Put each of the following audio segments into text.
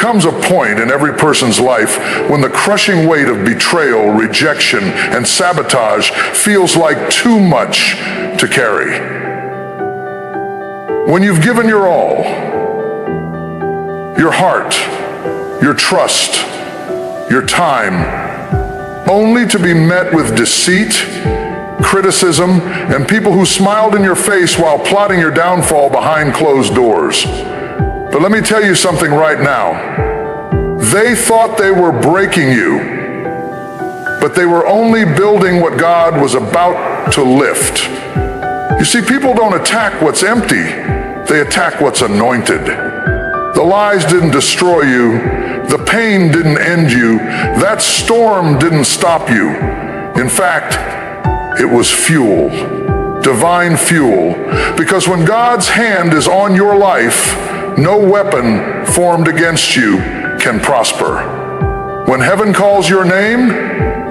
comes a point in every person's life when the crushing weight of betrayal, rejection, and sabotage feels like too much to carry. When you've given your all, your heart, your trust, your time, only to be met with deceit, criticism, and people who smiled in your face while plotting your downfall behind closed doors. But let me tell you something right now. They thought they were breaking you, but they were only building what God was about to lift. You see, people don't attack what's empty, they attack what's anointed. The lies didn't destroy you, the pain didn't end you, that storm didn't stop you. In fact, it was fuel, divine fuel, because when God's hand is on your life, no weapon formed against you can prosper. When heaven calls your name,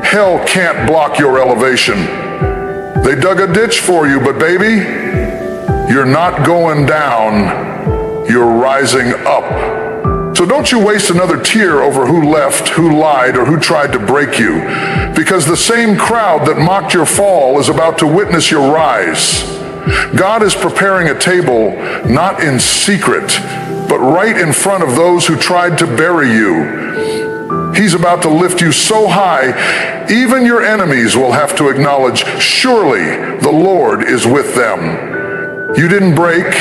hell can't block your elevation. They dug a ditch for you, but baby, you're not going down, you're rising up. So don't you waste another tear over who left, who lied, or who tried to break you, because the same crowd that mocked your fall is about to witness your rise. God is preparing a table not in secret, but right in front of those who tried to bury you. He's about to lift you so high, even your enemies will have to acknowledge, surely the Lord is with them. You didn't break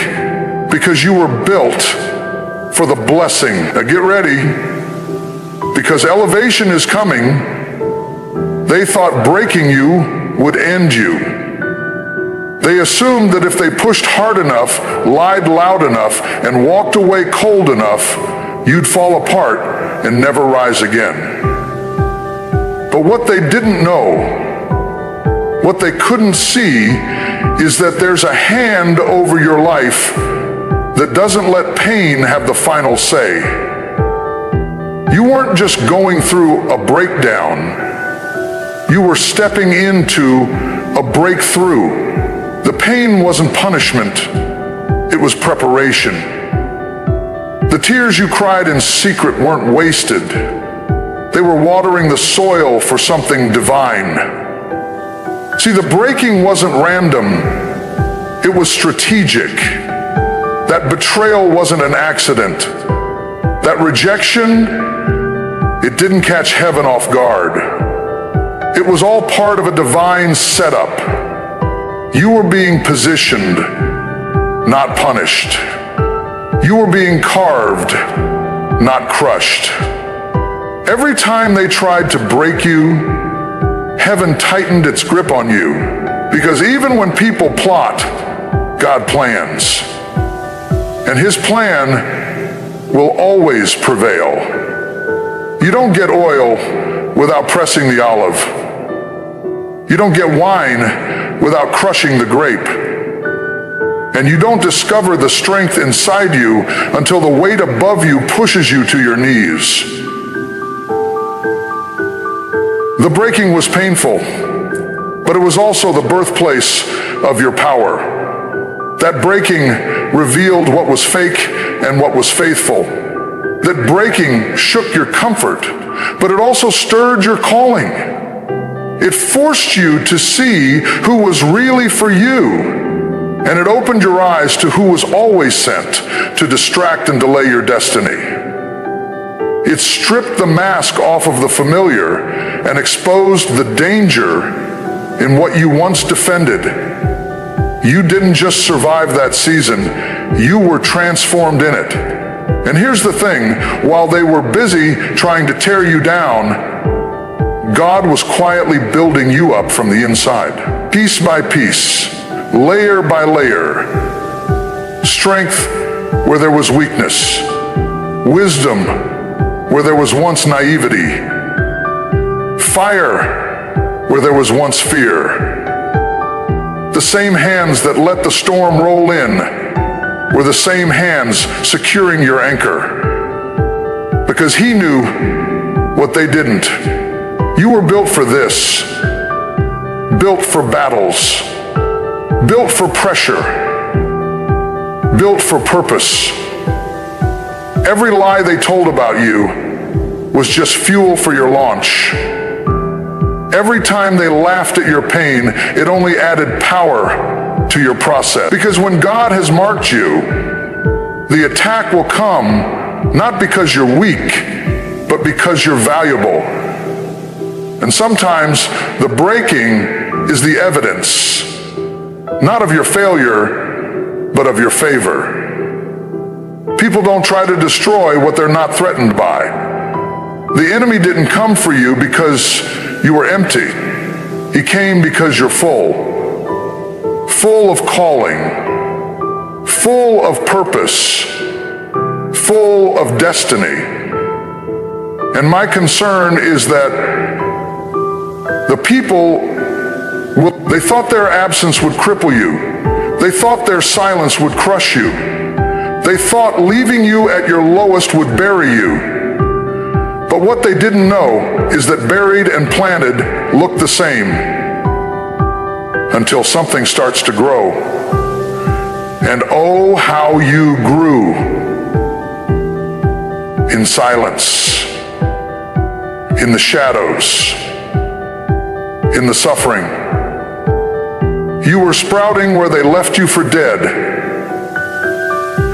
because you were built for the blessing. Now get ready, because elevation is coming. They thought breaking you would end you. They assumed that if they pushed hard enough, lied loud enough, and walked away cold enough, you'd fall apart and never rise again. But what they didn't know, what they couldn't see, is that there's a hand over your life that doesn't let pain have the final say. You weren't just going through a breakdown. You were stepping into a breakthrough. The pain wasn't punishment, it was preparation. The tears you cried in secret weren't wasted. They were watering the soil for something divine. See, the breaking wasn't random, it was strategic. That betrayal wasn't an accident. That rejection, it didn't catch heaven off guard. It was all part of a divine setup. You were being positioned, not punished. You were being carved, not crushed. Every time they tried to break you, heaven tightened its grip on you. Because even when people plot, God plans. And His plan will always prevail. You don't get oil without pressing the olive. You don't get wine without crushing the grape. And you don't discover the strength inside you until the weight above you pushes you to your knees. The breaking was painful, but it was also the birthplace of your power. That breaking revealed what was fake and what was faithful. That breaking shook your comfort, but it also stirred your calling. It forced you to see who was really for you, and it opened your eyes to who was always sent to distract and delay your destiny. It stripped the mask off of the familiar and exposed the danger in what you once defended. You didn't just survive that season, you were transformed in it. And here's the thing, while they were busy trying to tear you down, God was quietly building you up from the inside. Piece by piece, layer by layer. Strength where there was weakness. Wisdom where there was once naivety. Fire where there was once fear. The same hands that let the storm roll in were the same hands securing your anchor. Because He knew what they didn't. You were built for this. Built for battles. Built for pressure. Built for purpose. Every lie they told about you was just fuel for your launch. Every time they laughed at your pain, it only added power to your process. Because when God has marked you, the attack will come not because you're weak, but because you're valuable. And sometimes the breaking is the evidence, not of your failure, but of your favor. People don't try to destroy what they're not threatened by. The enemy didn't come for you because you were empty. He came because you're full of calling, full of purpose, full of destiny. And my concern is that the people, they thought their absence would cripple you. They thought their silence would crush you. They thought leaving you at your lowest would bury you. But what they didn't know is that buried and planted look the same until something starts to grow. And oh, how you grew in silence, in the shadows, in the suffering. You were sprouting where they left you for dead.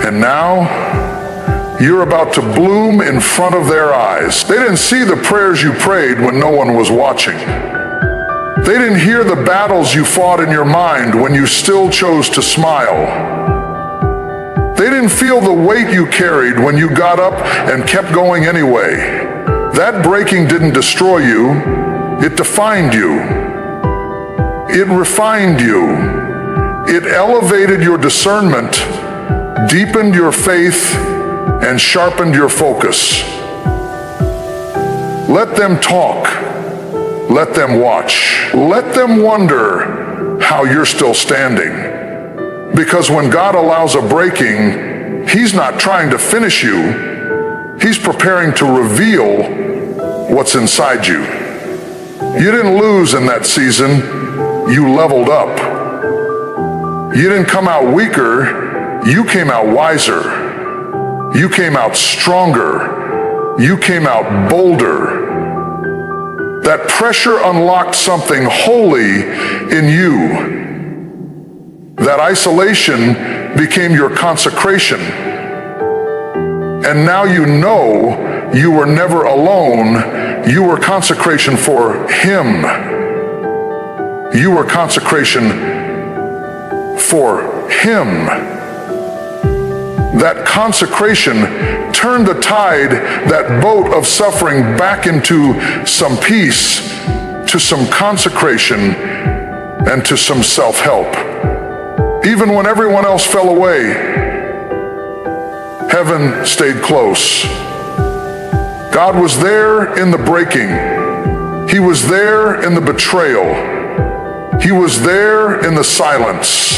And now, you're about to bloom in front of their eyes. They didn't see the prayers you prayed when no one was watching. They didn't hear the battles you fought in your mind when you still chose to smile. They didn't feel the weight you carried when you got up and kept going anyway. That breaking didn't destroy you. It defined you. It refined you. It elevated your discernment, deepened your faith, and sharpened your focus. Let them talk. Let them watch. Let them wonder how you're still standing. Because when God allows a breaking, He's not trying to finish you. He's preparing to reveal what's inside you. You didn't lose in that season. You leveled up. You didn't come out weaker. You came out wiser. You came out stronger. You came out bolder. That pressure unlocked something holy in you. That isolation became your consecration. And now you know you were never alone. You were consecration for Him. You were consecration for Him. That consecration turned the tide, that boat of suffering, back into some peace, to some consecration, and to some self-help. Even when everyone else fell away, heaven stayed close. God was there in the breaking. He was there in the betrayal. He was there in the silence.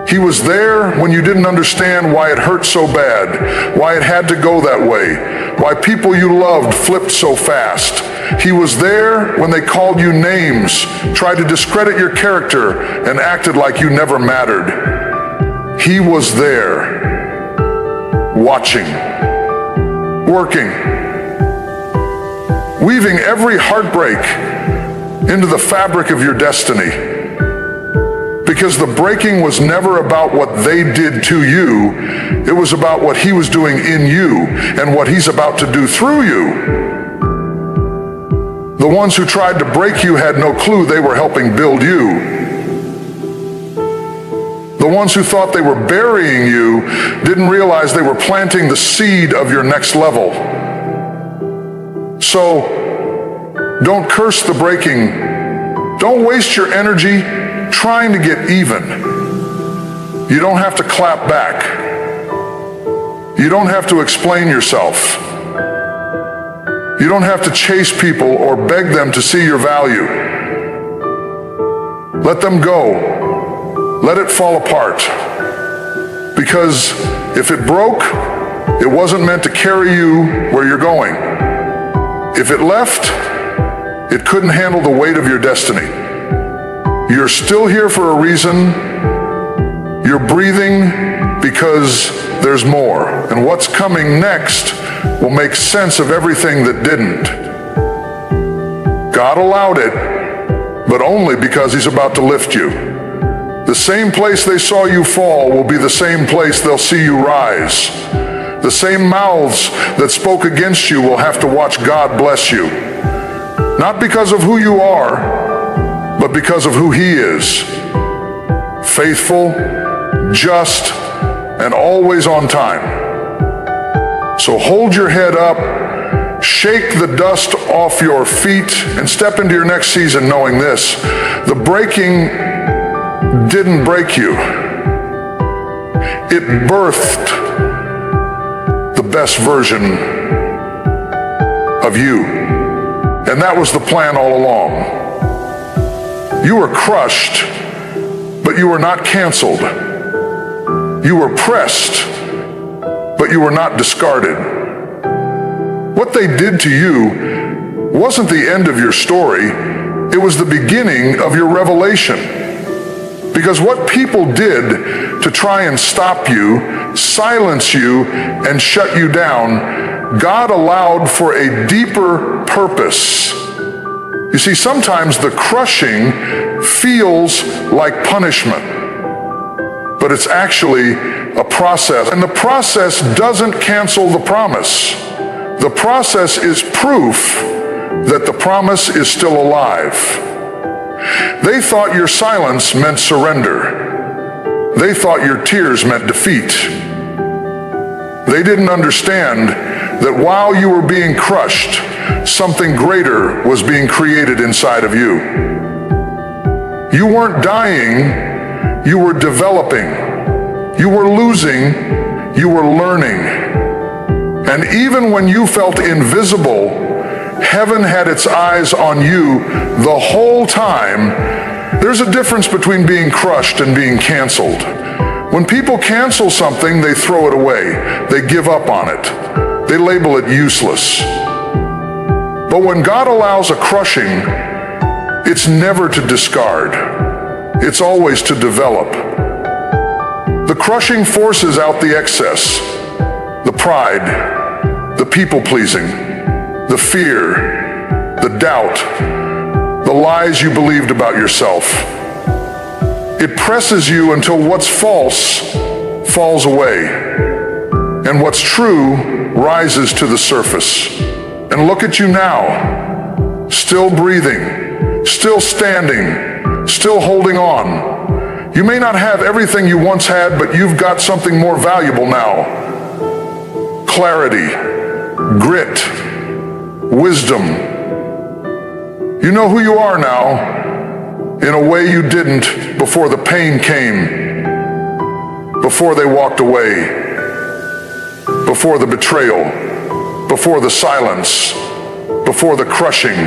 He was there when you didn't understand why it hurt so bad, why it had to go that way, why people you loved flipped so fast. He was there when they called you names, tried to discredit your character, and acted like you never mattered. He was there, watching, working, weaving every heartbreak into the fabric of your destiny. Because the breaking was never about what they did to you. It was about what He was doing in you and what He's about to do through you. The ones who tried to break you had no clue they were helping build you. The ones who thought they were burying you didn't realize they were planting the seed of your next level. So, don't curse the breaking. Don't waste your energy trying to get even. You don't have to clap back. You don't have to explain yourself. You don't have to chase people or beg them to see your value. Let them go. Let it fall apart. Because if it broke, it wasn't meant to carry you where you're going. If it left, it couldn't handle the weight of your destiny. You're still here for a reason. You're breathing because there's more. And what's coming next will make sense of everything that didn't. God allowed it, but only because He's about to lift you. The same place they saw you fall will be the same place they'll see you rise. The same mouths that spoke against you will have to watch God bless you. Not because of who you are, but because of who He is. Faithful, just, and always on time. So hold your head up, shake the dust off your feet, and step into your next season knowing this: the breaking didn't break you. It birthed the best version of you. And that was the plan all along. You were crushed, but you were not canceled. You were pressed, but you were not discarded. What they did to you wasn't the end of your story. It was the beginning of your revelation. Because what people did to try and stop you, silence you, and shut you down, God allowed for a deeper purpose. You see, sometimes the crushing feels like punishment, but it's actually a process. And the process doesn't cancel the promise. The process is proof that the promise is still alive. They thought your silence meant surrender. They thought your tears meant defeat. They didn't understand that while you were being crushed, something greater was being created inside of you. You weren't dying, you were developing. You were losing, you were learning. And even when you felt invisible, heaven had its eyes on you the whole time. There's a difference between being crushed and being canceled. When people cancel something, they throw it away. They give up on it. They label it useless. But when God allows a crushing, it's never to discard. It's always to develop. The crushing forces out the excess, the pride, the people-pleasing, the fear, the doubt, the lies you believed about yourself. It presses you until what's false falls away, and what's true rises to the surface. And look at you now, still breathing, still standing, still holding on. You may not have everything you once had, but you've got something more valuable now. Clarity, grit, wisdom. You know who you are now in a way you didn't before the pain came, before they walked away, before the betrayal, before the silence, before the crushing.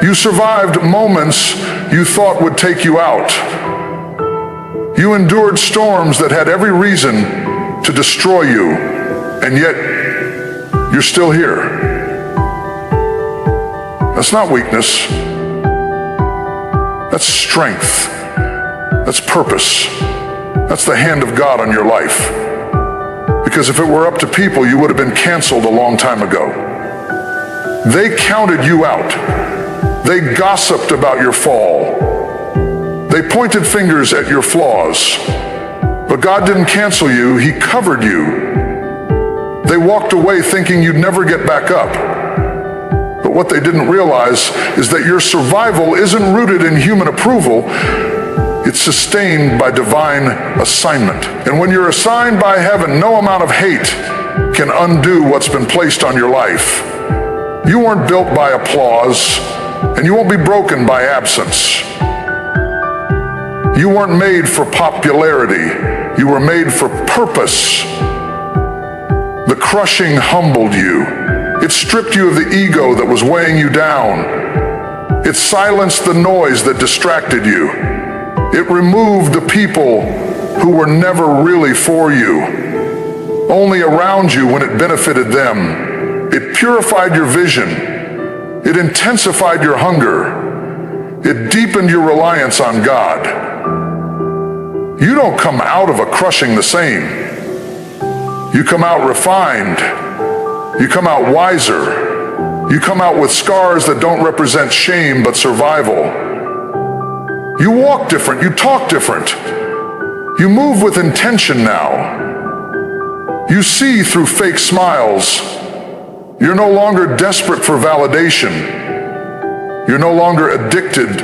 You survived moments you thought would take you out. You endured storms that had every reason to destroy you, and yet you're still here. That's not weakness. That's strength. That's purpose. That's the hand of God on your life. Because if it were up to people, you would have been canceled a long time ago. They counted you out. They gossiped about your fall. They pointed fingers at your flaws. But God didn't cancel you, He covered you. They walked away thinking you'd never get back up. But what they didn't realize is that your survival isn't rooted in human approval. It's sustained by divine assignment. And when you're assigned by heaven, no amount of hate can undo what's been placed on your life. You weren't built by applause, and you won't be broken by absence. You weren't made for popularity. You were made for purpose. The crushing humbled you. It stripped you of the ego that was weighing you down. It silenced the noise that distracted you. It removed the people who were never really for you, only around you when it benefited them. It purified your vision. It intensified your hunger. It deepened your reliance on God. You don't come out of a crushing the same. You come out refined. You come out wiser. You come out with scars that don't represent shame but survival. You walk different. You talk different. You move with intention now. You see through fake smiles. You're no longer desperate for validation. You're no longer addicted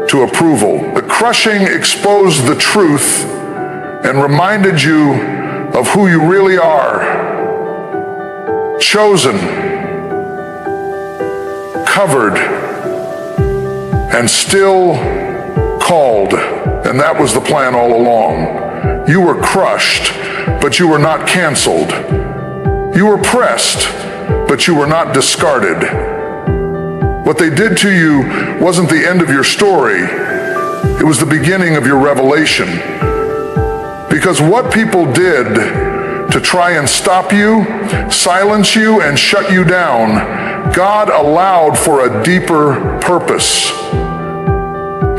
to approval. The crushing exposed the truth and reminded you of who you really are. Chosen, covered, and still called. And that was the plan all along. You were crushed, but you were not canceled. You were pressed, but you were not discarded. What they did to you wasn't the end of your story. It was the beginning of your revelation. Because what people did to try and stop you, silence you, and shut you down, God allowed for a deeper purpose.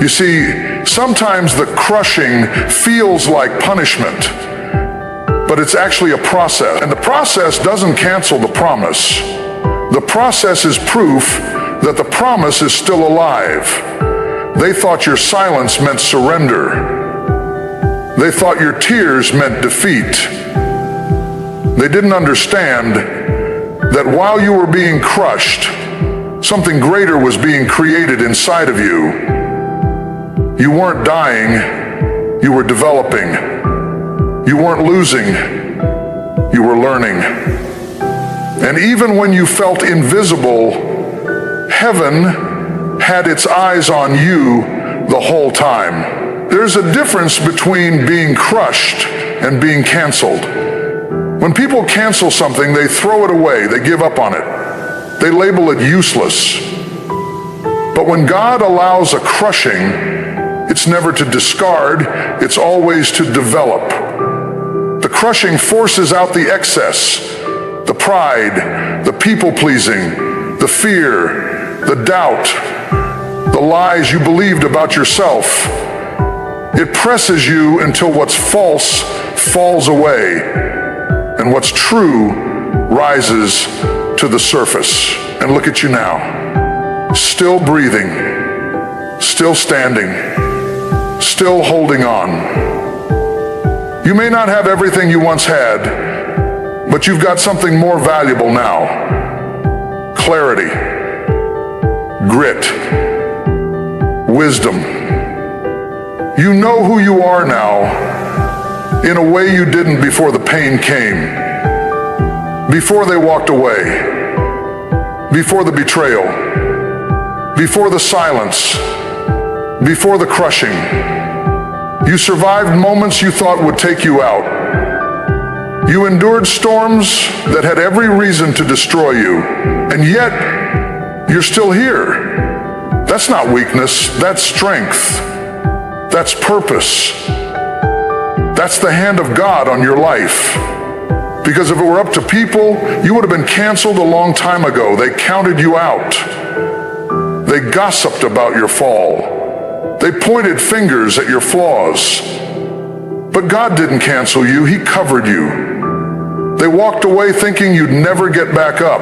You see, sometimes the crushing feels like punishment, but it's actually a process. And the process doesn't cancel the promise. The process is proof that the promise is still alive. They thought your silence meant surrender. They thought your tears meant defeat. They didn't understand that while you were being crushed, something greater was being created inside of you. You weren't dying, you were developing. You weren't losing, you were learning. And even when you felt invisible, heaven had its eyes on you the whole time. There's a difference between being crushed and being canceled. When people cancel something, they throw it away, they give up on it. They label it useless. But when God allows a crushing, it's never to discard, it's always to develop. The crushing forces out the excess, the pride, the people-pleasing, the fear, the doubt, the lies you believed about yourself. It presses you until what's false falls away and what's true rises to the surface. And look at you now, still breathing, still standing, still holding on. You may not have everything you once had, but you've got something more valuable now. Clarity, grit, wisdom. You know who you are now in a way you didn't before the pain came, before they walked away, before the betrayal, before the silence, before the crushing. You survived moments you thought would take you out. You endured storms that had every reason to destroy you, and yet you're still here. That's not weakness, that's strength. That's purpose. That's the hand of God on your life. Because if it were up to people, you would have been canceled a long time ago. They counted you out. They gossiped about your fall. They pointed fingers at your flaws. But God didn't cancel you, He covered you. They walked away thinking you'd never get back up.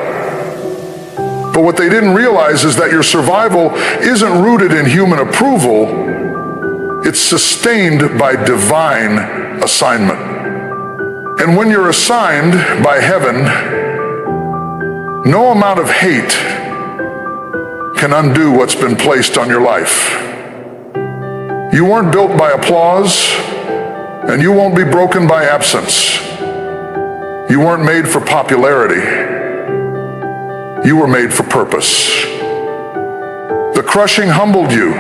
But what they didn't realize is that your survival isn't rooted in human approval. It's sustained by divine assignment. And when you're assigned by heaven, no amount of hate can undo what's been placed on your life. You weren't built by applause, and you won't be broken by absence. You weren't made for popularity. You were made for purpose. The crushing humbled you.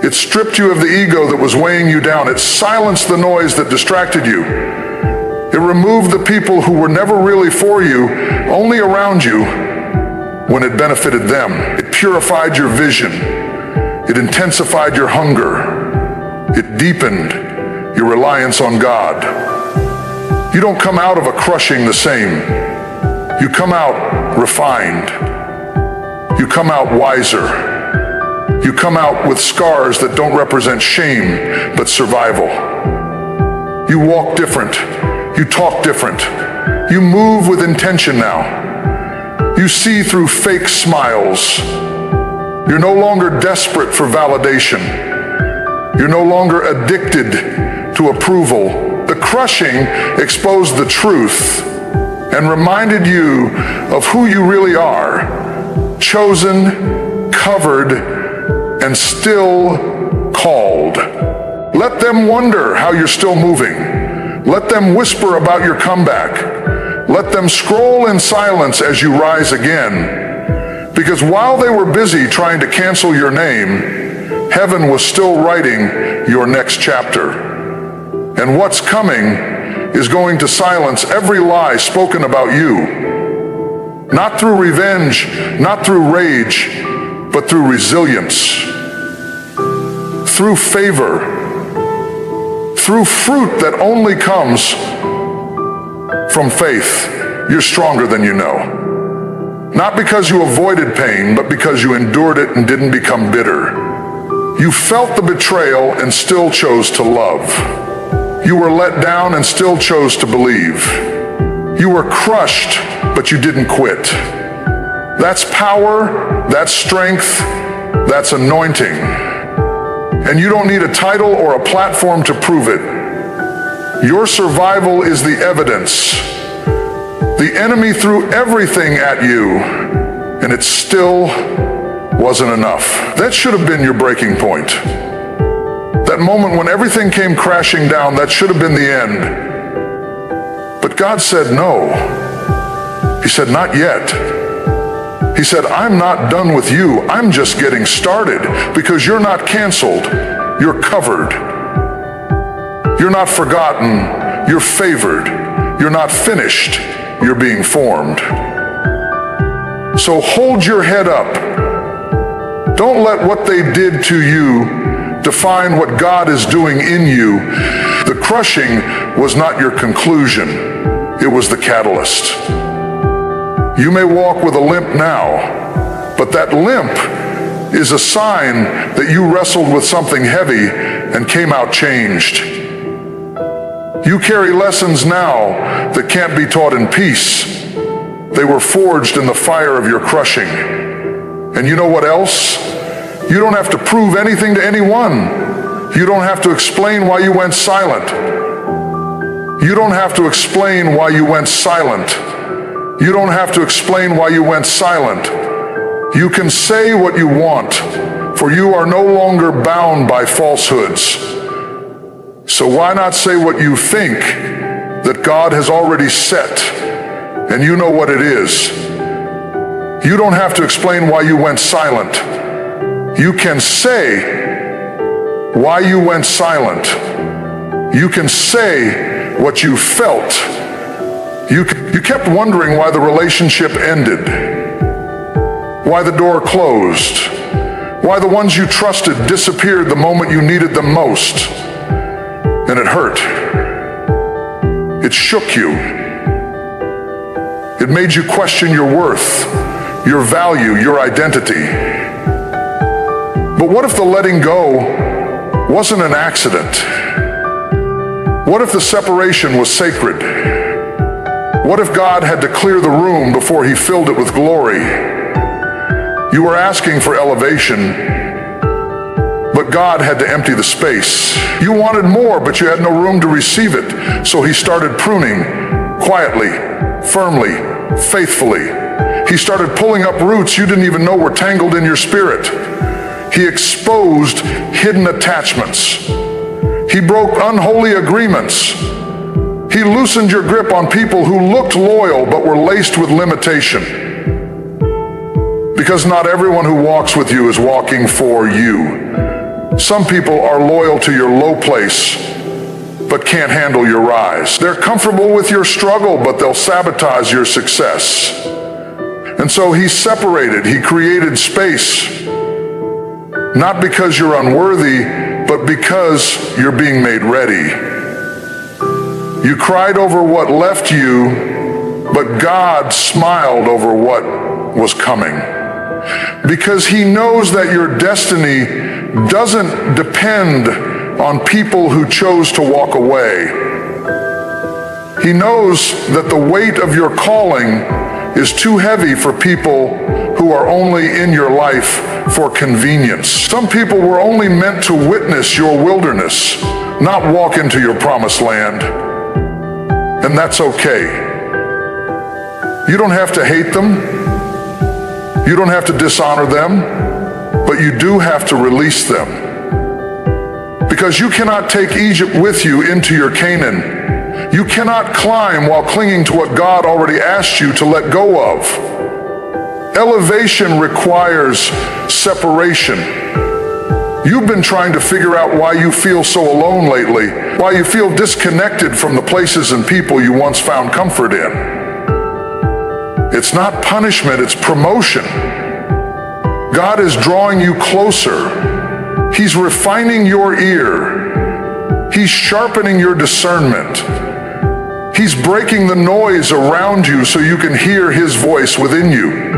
It stripped you of the ego that was weighing you down. It silenced the noise that distracted you. It removed the people who were never really for you, only around you when it benefited them. It purified your vision. It intensified your hunger. It deepened your reliance on God. You don't come out of a crushing the same. You come out refined. You come out wiser. You come out with scars that don't represent shame, but survival. You walk different. You talk different. You move with intention now. You see through fake smiles. You're no longer desperate for validation. You're no longer addicted to approval. The crushing exposed the truth and reminded you of who you really are. Chosen, covered, and still called. Let them wonder how you're still moving. Let them whisper about your comeback. Let them scroll in silence as you rise again. Because while they were busy trying to cancel your name, heaven was still writing your next chapter. And what's coming is going to silence every lie spoken about you. Not through revenge, not through rage, but through resilience, through favor, through fruit that only comes from faith. You're stronger than you know. Not because you avoided pain, but because you endured it and didn't become bitter. You felt the betrayal and still chose to love. You were let down and still chose to believe. You were crushed, but you didn't quit. That's power, that's strength, that's anointing. And you don't need a title or a platform to prove it. Your survival is the evidence. The enemy threw everything at you, and it still wasn't enough. That should have been your breaking point. That moment when everything came crashing down, that should have been the end. But God said no. He said, not yet. He said, I'm not done with you. I'm just getting started, because you're not canceled. You're covered. You're not forgotten. You're favored. You're not finished. You're being formed. So hold your head up. Don't let what they did to you define what God is doing in you. The crushing was not your conclusion. It was the catalyst. You may walk with a limp now, but that limp is a sign that you wrestled with something heavy and came out changed. You carry lessons now that can't be taught in peace. They were forged in the fire of your crushing. And you know what else? You don't have to prove anything to anyone. You don't have to explain why you went silent. You don't have to explain why you went silent. You don't have to explain why you went silent. You can say what you want, for you are no longer bound by falsehoods. So why not say what you think that God has already set, and you know what it is? You don't have to explain why you went silent. You can say why you went silent. You can say what you felt. You kept wondering why the relationship ended, why the door closed, why the ones you trusted disappeared the moment you needed them most. And it hurt. It shook you. It made you question your worth, your value, your identity. But what if the letting go wasn't an accident? What if the separation was sacred? What if God had to clear the room before he filled it with glory? You were asking for elevation, but God had to empty the space. You wanted more, but you had no room to receive it. So he started pruning, quietly, firmly, faithfully. He started pulling up roots you didn't even know were tangled in your spirit. He exposed hidden attachments. He broke unholy agreements. He loosened your grip on people who looked loyal but were laced with limitation. Because not everyone who walks with you is walking for you. Some people are loyal to your low place, but can't handle your rise. They're comfortable with your struggle, but they'll sabotage your success. And so he separated, he created space, not because you're unworthy, but because you're being made ready. You cried over what left you, but God smiled over what was coming. because he knows that your destiny doesn't depend on people who chose to walk away. He knows that the weight of your calling is too heavy for people who are only in your life for convenience. Some people were only meant to witness your wilderness, not walk into your promised land. And that's okay. You don't have to hate them. You don't have to dishonor them, but you do have to release them. Because you cannot take Egypt with you into your Canaan. You cannot climb while clinging to what God already asked you to let go of. Elevation requires separation. You've been trying to figure out why you feel so alone lately, why you feel disconnected from the places and people you once found comfort in. It's not punishment, it's promotion. God is drawing you closer. He's refining your ear. He's sharpening your discernment. He's breaking the noise around you so you can hear his voice within you.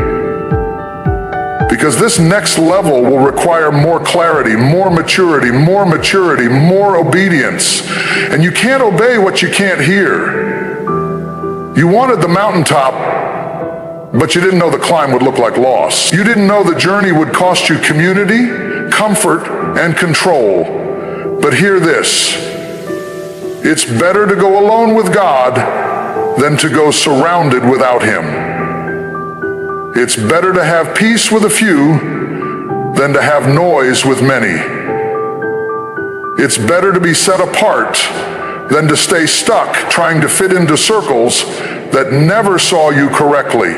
Because this next level will require more clarity, more maturity, more obedience. And you can't obey what you can't hear. You wanted the mountaintop, but you didn't know the climb would look like loss. You didn't know the journey would cost you community, comfort, and control. But hear this. It's better to go alone with God than to go surrounded without him. It's better to have peace with a few than to have noise with many. It's better to be set apart than to stay stuck trying to fit into circles that never saw you correctly.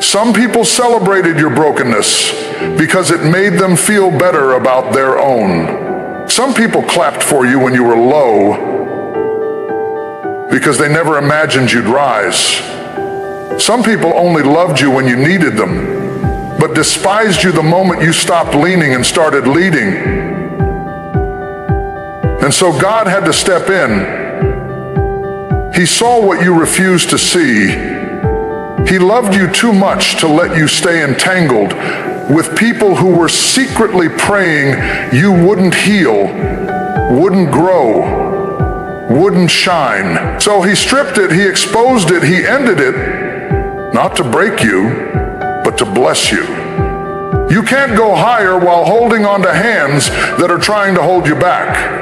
Some people celebrated your brokenness because it made them feel better about their own. Some people clapped for you when you were low because they never imagined you'd rise. Some people only loved you when you needed them, but despised you the moment you stopped leaning and started leading. And so God had to step in. He saw what you refused to see. He loved you too much to let you stay entangled with people who were secretly praying you wouldn't heal, wouldn't grow, wouldn't shine. So he stripped it, he exposed it, he ended it, not to break you, but to bless you. You can't go higher while holding on to hands that are trying to hold you back.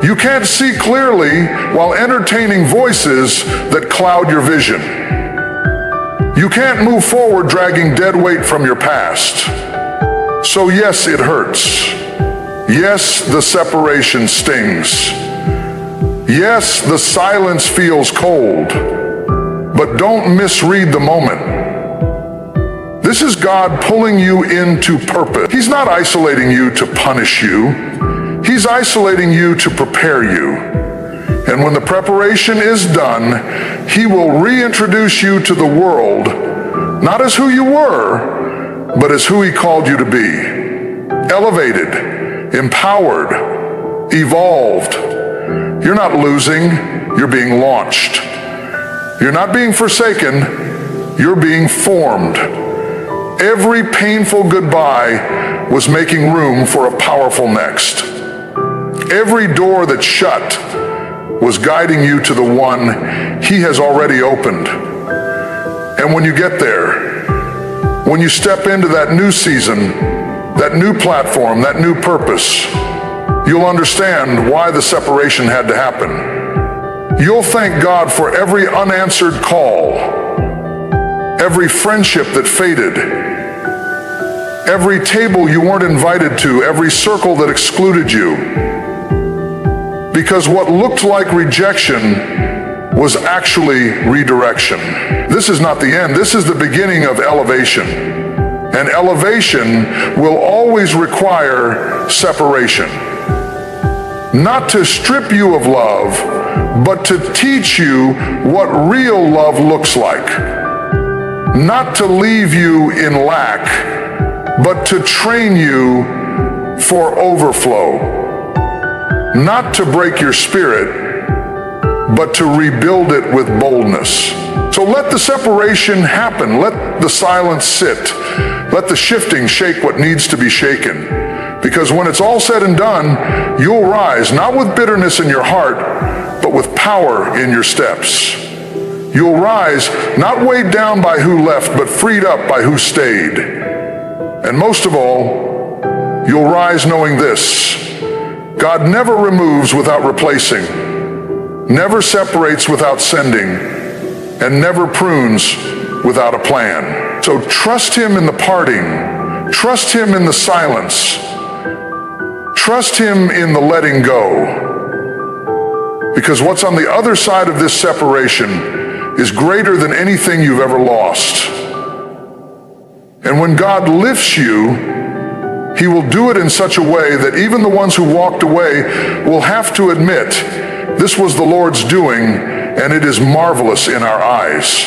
You can't see clearly while entertaining voices that cloud your vision. You can't move forward dragging dead weight from your past. So yes, it hurts. Yes, the separation stings. Yes, the silence feels cold. But don't misread the moment. This is God pulling you into purpose. He's not isolating you to punish you. He's isolating you to prepare you. And when the preparation is done, he will reintroduce you to the world, not as who you were, but as who he called you to be. Elevated, empowered, evolved. You're not losing, you're being launched. You're not being forsaken, you're being formed. Every painful goodbye was making room for a powerful next. Every door that's shut was guiding you to the one he has already opened. And when you get there, when you step into that new season, that new platform, that new purpose, you'll understand why the separation had to happen. You'll thank God for every unanswered call, every friendship that faded, every table you weren't invited to, every circle that excluded you. Because what looked like rejection was actually redirection. This is not the end. This is the beginning of elevation. And elevation will always require separation. Not to strip you of love, but to teach you what real love looks like. Not to leave you in lack, but to train you for overflow. Not to break your spirit, but to rebuild it with boldness. So So let the separation happen. Let the silence sit. Let the shifting shake what needs to be shaken. Because when it's all said and done, you'll rise, not with bitterness in your heart, but with power in your steps. You'll rise, not weighed down by who left, but freed up by who stayed. And most of all, you'll rise knowing this: God never removes without replacing, never separates without sending, and never prunes without a plan. So trust Him in the parting, trust Him in the silence, trust Him in the letting go. Because what's on the other side of this separation is greater than anything you've ever lost. And when God lifts you, He will do it in such a way that even the ones who walked away will have to admit, this was the Lord's doing, and it is marvelous in our eyes.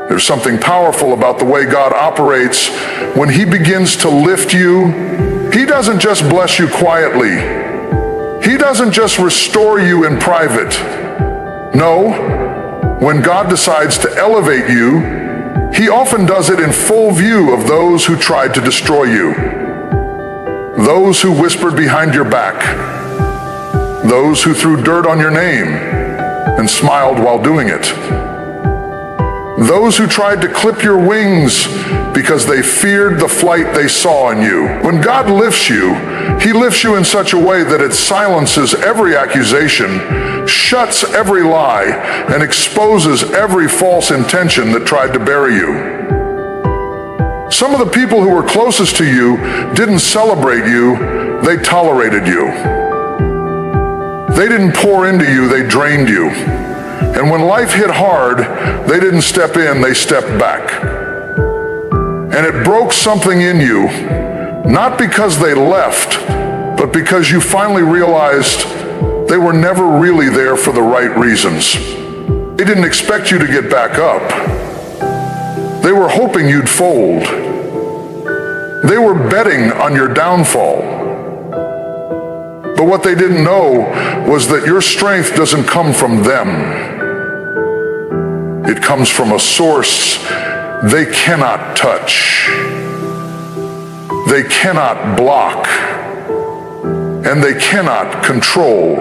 There's something powerful about the way God operates. When He begins to lift you, He doesn't just bless you quietly. He doesn't just restore you in private. No, when God decides to elevate you, He often does it in full view of those who tried to destroy you, those who whispered behind your back, those who threw dirt on your name and smiled while doing it, those who tried to clip your wings because they feared the flight they saw in you. When God lifts you, He lifts you in such a way that it silences every accusation, shuts every lie, and exposes every false intention that tried to bury you. Some of the people who were closest to you didn't celebrate you, they tolerated you. They didn't pour into you, they drained you. And when life hit hard, they didn't step in, they stepped back. And it broke something in you, not because they left, but because you finally realized they were never really there for the right reasons. They didn't expect you to get back up. They were hoping you'd fold. They were betting on your downfall. But what they didn't know was that your strength doesn't come from them. It comes from a source they cannot touch, they cannot block, and they cannot control.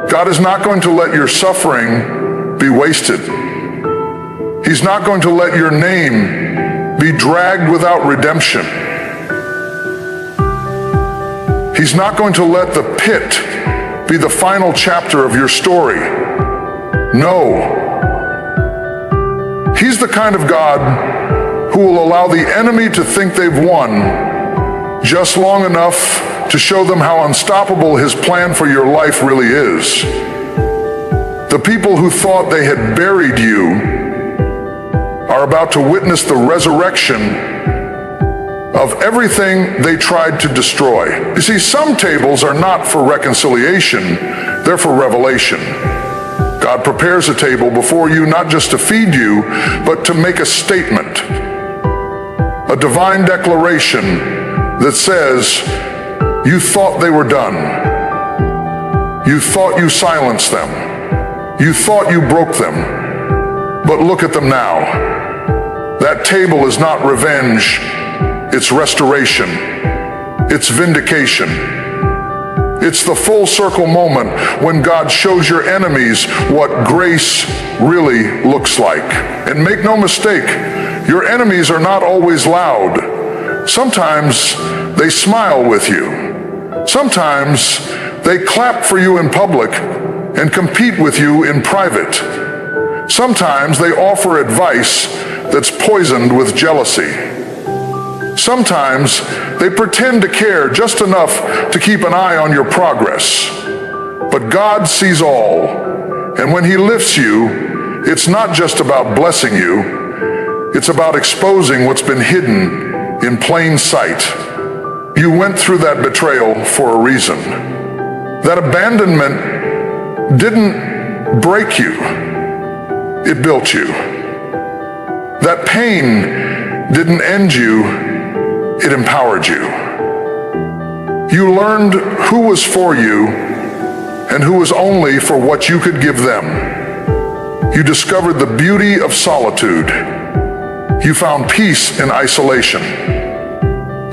God is not going to let your suffering be wasted. He's not going to let your name be dragged without redemption. He's not going to let the pit be the final chapter of your story. No. He's the kind of God who will allow the enemy to think they've won just long enough to show them how unstoppable His plan for your life really is. The people who thought they had buried you are about to witness the resurrection of everything they tried to destroy. You see, some tables are not for reconciliation, they're for revelation. God prepares a table before you not just to feed you, but to make a statement, a divine declaration that says, you thought they were done. You thought you silenced them. You thought you broke them. But look at them now. That table is not revenge, it's restoration. It's vindication. It's the full circle moment when God shows your enemies what grace really looks like. And make no mistake, your enemies are not always loud. Sometimes they smile with you. Sometimes they clap for you in public and compete with you in private. Sometimes they offer advice that's poisoned with jealousy. Sometimes they pretend to care just enough to keep an eye on your progress. But God sees all, and when He lifts you, it's not just about blessing you, it's about exposing what's been hidden in plain sight. You went through that betrayal for a reason. That abandonment didn't break you, it built you. That pain didn't end you, it empowered you. You learned who was for you and who was only for what you could give them. You discovered the beauty of solitude. You found peace in isolation.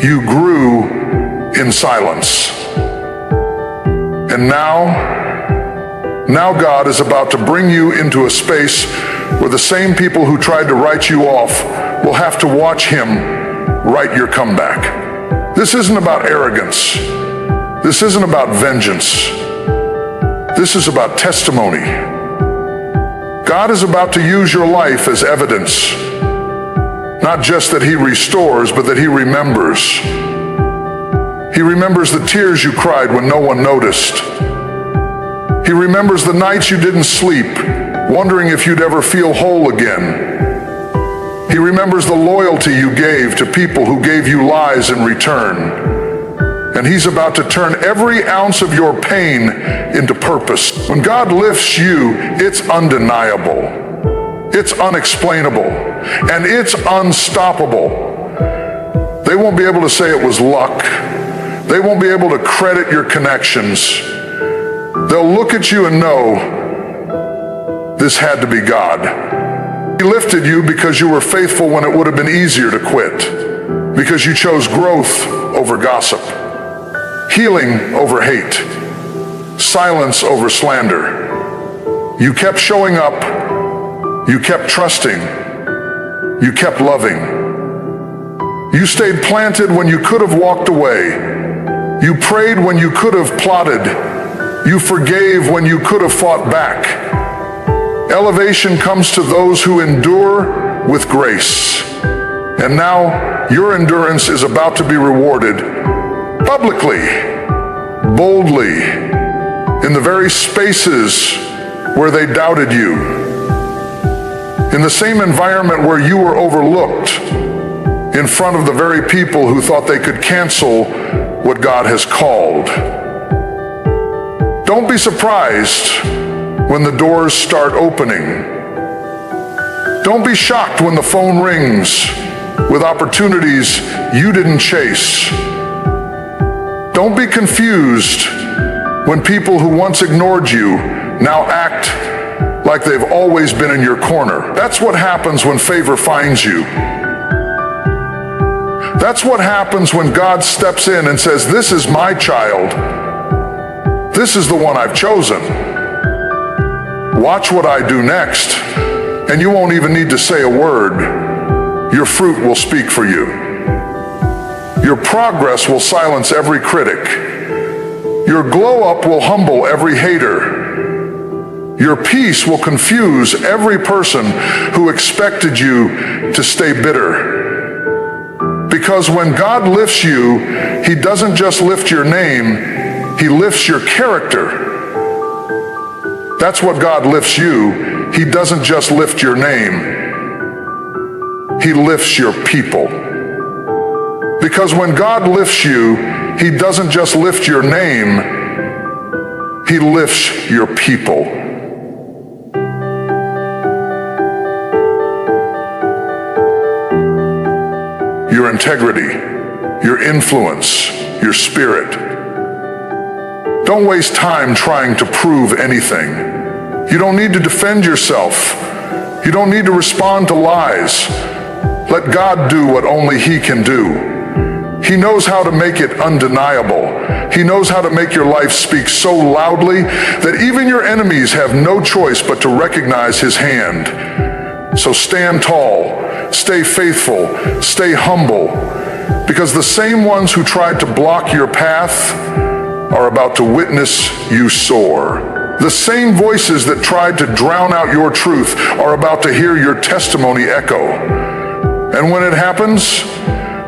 You grew in silence. And now God is about to bring you into a space where the same people who tried to write you off will have to watch Him write your comeback. This isn't about arrogance. This isn't about vengeance. This is about testimony. God is about to use your life as evidence. Not just that He restores, but that He remembers. He remembers the tears you cried when no one noticed. He remembers the nights you didn't sleep, wondering if you'd ever feel whole again. He remembers the loyalty you gave to people who gave you lies in return. And He's about to turn every ounce of your pain into purpose. When God lifts you, it's undeniable. It's unexplainable. And it's unstoppable. They won't be able to say it was luck. They won't be able to credit your connections. They'll look at you and know this had to be God. He lifted you because you were faithful when it would have been easier to quit. Because you chose growth over gossip. Healing over hate, silence over slander. You kept showing up, you kept trusting, you kept loving. You stayed planted when you could have walked away. You prayed when you could have plotted. You forgave when you could have fought back. Elevation comes to those who endure with grace. And now your endurance is about to be rewarded publicly, boldly, in the very spaces where they doubted you, in the same environment where you were overlooked, in front of the very people who thought they could cancel what God has called. Don't be surprised when the doors start opening. Don't be shocked when the phone rings with opportunities you didn't chase. Don't be confused when people who once ignored you now act like they've always been in your corner. That's what happens when favor finds you. That's what happens when God steps in and says, "This is my child. This is the one I've chosen. Watch what I do next." And you won't even need to say a word. Your fruit will speak for you. Your progress will silence every critic. Your glow up will humble every hater. Your peace will confuse every person who expected you to stay bitter. Because when God lifts you, He doesn't just lift your name, He lifts your character. That's what God lifts you. He doesn't just lift your name, He lifts your people. Because when God lifts you, He doesn't just lift your name, He lifts your people. Your integrity, your influence, your spirit. Don't waste time trying to prove anything. You don't need to defend yourself. You don't need to respond to lies. Let God do what only He can do. He knows how to make it undeniable. He knows how to make your life speak so loudly that even your enemies have no choice but to recognize His hand. So stand tall, stay faithful, stay humble, because the same ones who tried to block your path are about to witness you soar. The same voices that tried to drown out your truth are about to hear your testimony echo. And when it happens,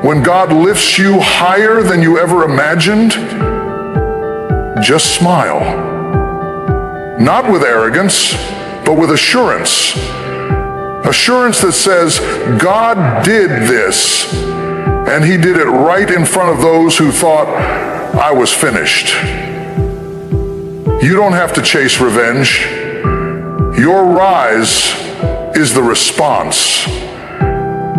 when God lifts you higher than you ever imagined, just smile. Not with arrogance, but with assurance. Assurance that says, God did this, and He did it right in front of those who thought I was finished. You don't have to chase revenge. Your rise is the response.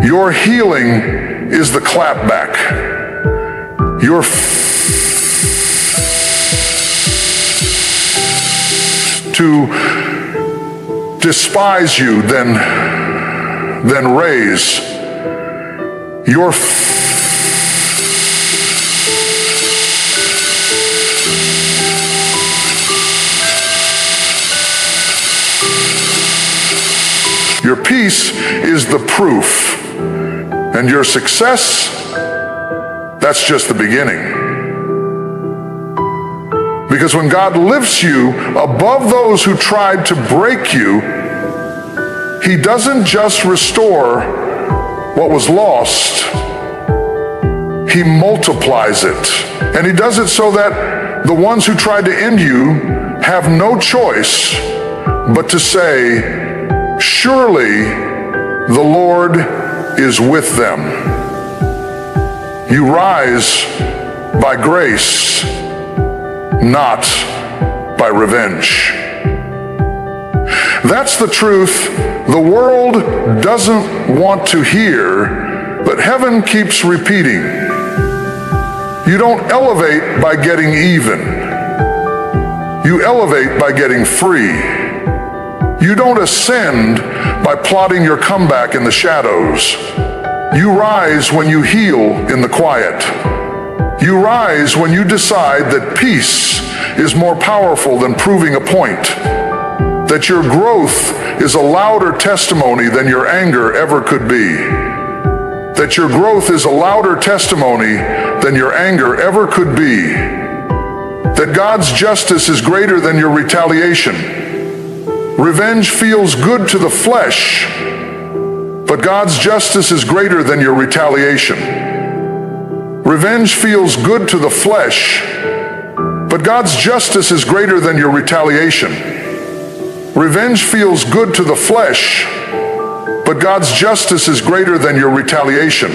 Your healing is the clapback. Your to despise you, then raise your Your peace is the proof, and your success, that's just the beginning. Because when God lifts you above those who tried to break you, He doesn't just restore what was lost, He multiplies it. And He does it so that the ones who tried to end you have no choice but to say, surely the Lord is with them. You rise by grace, not by revenge. That's the truth the world doesn't want to hear, but heaven keeps repeating. You don't elevate by getting even. You elevate by getting free. You don't ascend by plotting your comeback in the shadows. You rise when you heal in the quiet. You rise when you decide that peace is more powerful than proving a point, that your growth is a louder testimony than your anger ever could be, that your growth is a louder testimony than your anger ever could be, that God's justice is greater than your retaliation. Revenge feels good to the flesh, but God's justice is greater than your retaliation. Revenge feels good to the flesh, but God's justice is greater than your retaliation. Revenge feels good to the flesh, but God's justice is greater than your retaliation.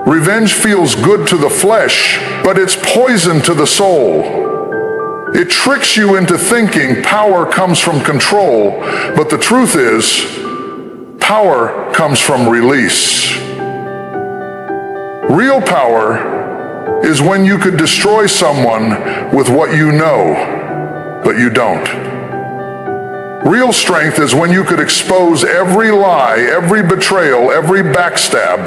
Revenge feels good to the flesh, but it's poison to the soul. It tricks you into thinking power comes from control, but the truth is, power comes from release. Real power is when you could destroy someone with what you know, but you don't. Real strength is when you could expose every lie, every betrayal, every backstab,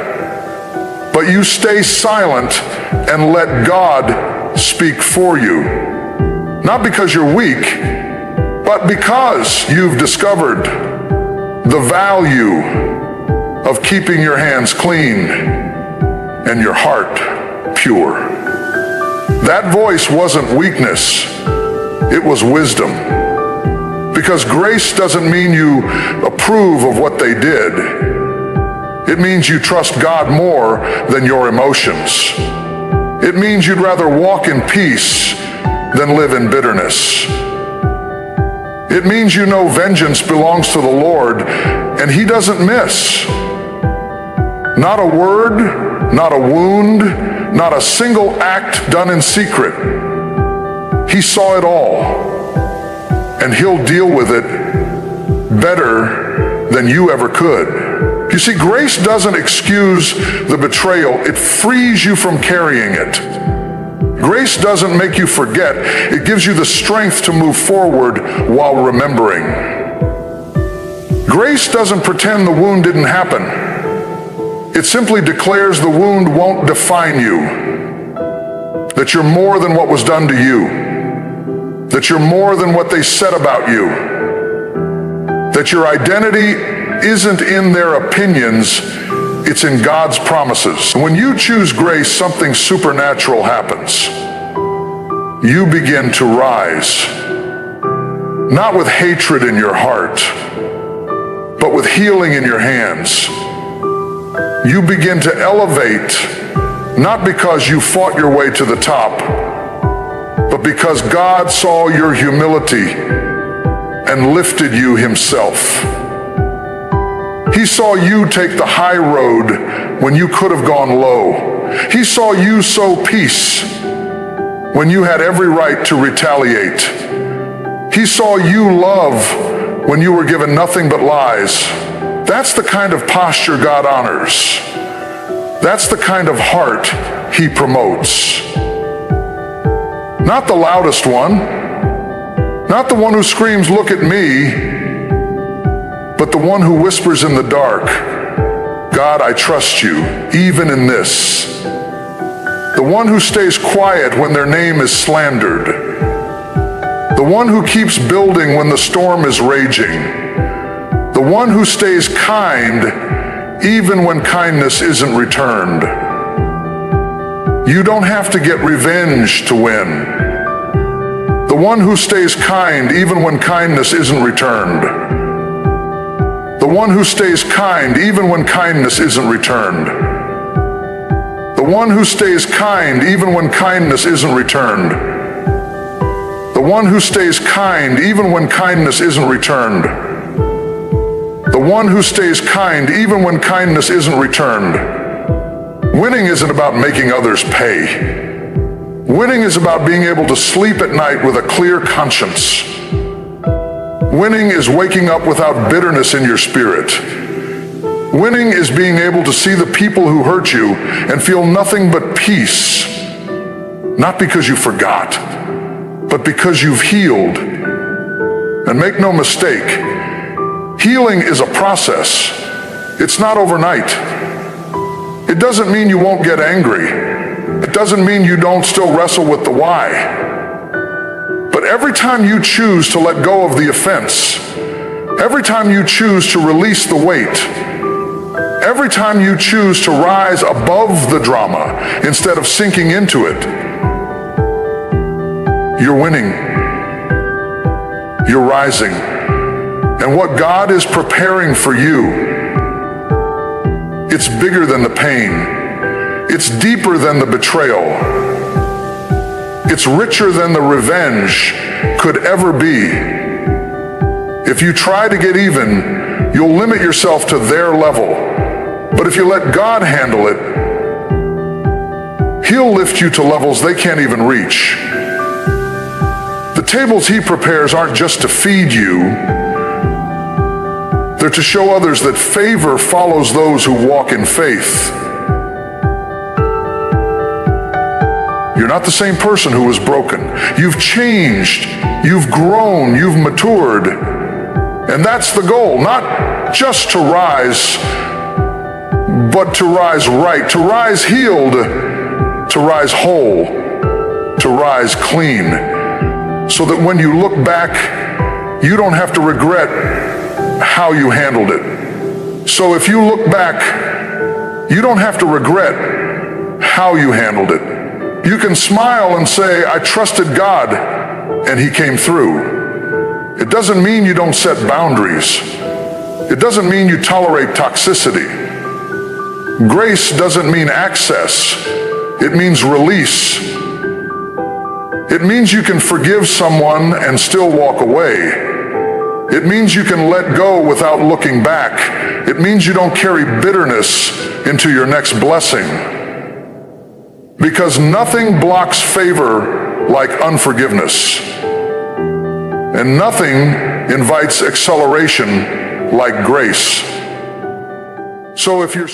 but you stay silent and let God speak for you. Not because you're weak, but because you've discovered the value of keeping your hands clean and your heart pure. That voice wasn't weakness, it was wisdom. Because grace doesn't mean you approve of what they did. It means you trust God more than your emotions. It means you'd rather walk in peace than live in bitterness. It means you know vengeance belongs to the Lord, and He doesn't miss. Not a word, not a wound, not a single act done in secret. He saw it all, and He'll deal with it better than you ever could. You see, grace doesn't excuse the betrayal, it frees you from carrying it. Grace doesn't make you forget, it gives you the strength to move forward while remembering. Grace doesn't pretend the wound didn't happen. It simply declares the wound won't define you, that you're more than what was done to you, that you're more than what they said about you, that your identity isn't in their opinions, it's in God's promises. When you choose grace, something supernatural happens. You begin to rise, not with hatred in your heart, but with healing in your hands. You begin to elevate, not because you fought your way to the top, but because God saw your humility and lifted you Himself. He saw you take the high road when you could have gone low. He saw you sow peace when you had every right to retaliate. He saw you love when you were given nothing but lies. That's the kind of posture God honors. That's the kind of heart He promotes. Not the loudest one, not the one who screams, "Look at me," but the one who whispers in the dark, God, I trust you, even in this. The one who stays quiet when their name is slandered. The one who keeps building when the storm is raging. The one who stays kind even when kindness isn't returned. You don't have to get revenge to win. The one who stays kind even when kindness isn't returned. The one who stays kind even when kindness isn't returned. The one who stays kind even when kindness isn't returned. The one who stays kind even when kindness isn't returned. The one who stays kind even when kindness isn't returned. Winning isn't about making others pay. Winning is about being able to sleep at night with a clear conscience. Winning is waking up without bitterness in your spirit. Winning is being able to see the people who hurt you and feel nothing but peace. Not because you forgot, but because you've healed. And make no mistake, healing is a process. It's not overnight. It doesn't mean you won't get angry. It doesn't mean you don't still wrestle with the why. But every time you choose to let go of the offense, every time you choose to release the weight, every time you choose to rise above the drama instead of sinking into it, you're winning. You're rising. And what God is preparing for you, it's bigger than the pain. It's deeper than the betrayal. It's richer than the revenge could ever be. If you try to get even, you'll limit yourself to their level. But if you let God handle it, He'll lift you to levels they can't even reach. The tables He prepares aren't just to feed you. They're to show others that favor follows those who walk in faith. You're not the same person who was broken. You've changed, you've grown, you've matured. And that's the goal, not just to rise, but to rise right, to rise healed, to rise whole, to rise clean, so that when you look back, you don't have to regret how you handled it. So if you look back, you don't have to regret how you handled it. You can smile and say, I trusted God and He came through. It doesn't mean you don't set boundaries. It doesn't mean you tolerate toxicity. Grace doesn't mean access. It means release. It means you can forgive someone and still walk away. It means you can let go without looking back. It means you don't carry bitterness into your next blessing. Because nothing blocks favor like unforgiveness. And nothing invites acceleration like grace. So if you're